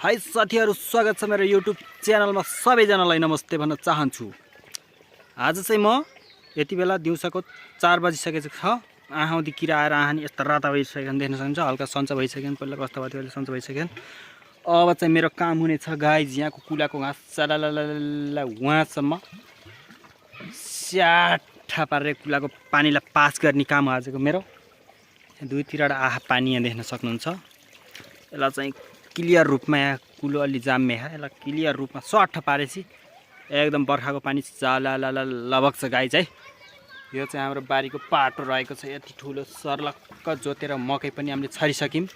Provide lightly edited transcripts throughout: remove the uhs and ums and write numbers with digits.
High साथीहरु, स्वागत छ मेरो युट्युब च्यानलमा। सबैजनालाई नमस्ते भन्न चाहन्छु। आज चाहिँ म यति बेला दिउँसोको 4 बजिसकेको छ। आँखाउँदी किरा आएर आँखानी यस्तो राता भइसकेको देख्न सक्नुहुन्छ। हल्का सन्चो भइसक्यो, पहिला कस्तो भयो अहिले सन्चो भइसक्यो। अब चाहिँ मेरो काम हुनेछ गाइज। यहाँको कुलाको घाँस चलालाला वहाँसम्म स्याठा पारेर कुलाको पानीलाई पास गर्ने काम हो आजको मेरो। दुईतिरवटा आँखा पानी यहाँ देख्न सक्नुहुन्छ। यसलाई चाहिँ क्लियर रूपमा यहाँ कुलो अलि जाम्मे है, यसलाई क्लियर रूपमा सट्ठ पारेपछि एकदम बर्खाको पानी चलालाला लबक्छ गाइज है। यो चाहिँ हाम्रो बारीको पाटो रहेको छ। यति ठुलो सर्लक्क जोतेर मकै पनि हामीले छरिसक्यौँ।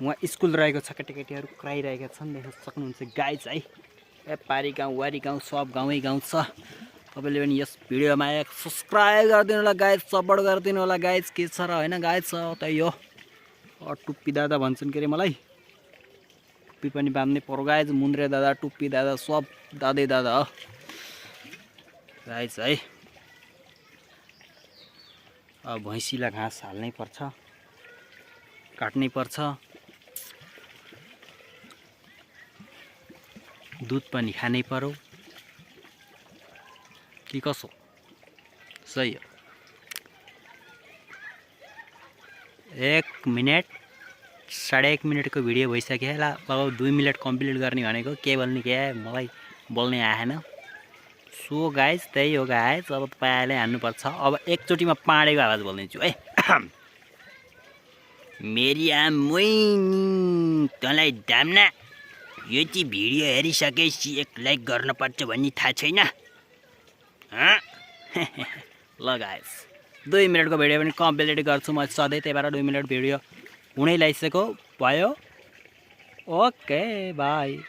उहाँ स्कुल रहेको छ, केटाकेटीहरू कराइरहेका छन् देख्न सक्नुहुन्छ गाइज है। पारी गाउँ वारी गाउँ सब गाउँै गाउँ छ। तपाईँले पनि यस भिडियोमा एक सब्सक्राइब गरिदिनु होला गाइज, सपोर्ट गरिदिनु होला गाइज। के छ र होइन गाइज, त्यही हो। टुप्पी दादा भन्छन् के अरे मलाई। टुप्पी पनि बाँध्ने पर्यो गाइज। मुन्द्रे दादा, टुप्पी दादा सब दादै दादा हो गाइज है। अब भैँसीलाई घाँस हाल्नै पर्छ, काट्नै पर्छ। दुध पनि खानै पर्यो कि कसो, सही हो। 1 मिनट 1.5 मिनटको भिडियो भइसक्यो। लगभग 2 मिनट कम्प्लिट गर्ने भनेको के भन्ने के मलाई बोल्नै आएन। सो गाइज त्यही हो गाइज। अब तपाईँले हान्नुपर्छ। अब एकचोटिमा पाडेको आवाज बोलिदिन्छु है। मेरी आमै तँलाई दाम्ना, यो चाहिँ भिडियो हेरिसकेपछि 1 लाइक गर्नुपर्छ भन्ने थाहा छैन। ल गाइज 2 मिनटको भिडियो पनि कम्प्लिट गर्छु म सधैँ, त्यही भएर 2 मिनट भिडियो हुनै लागिसक्यो भयो। Okay by.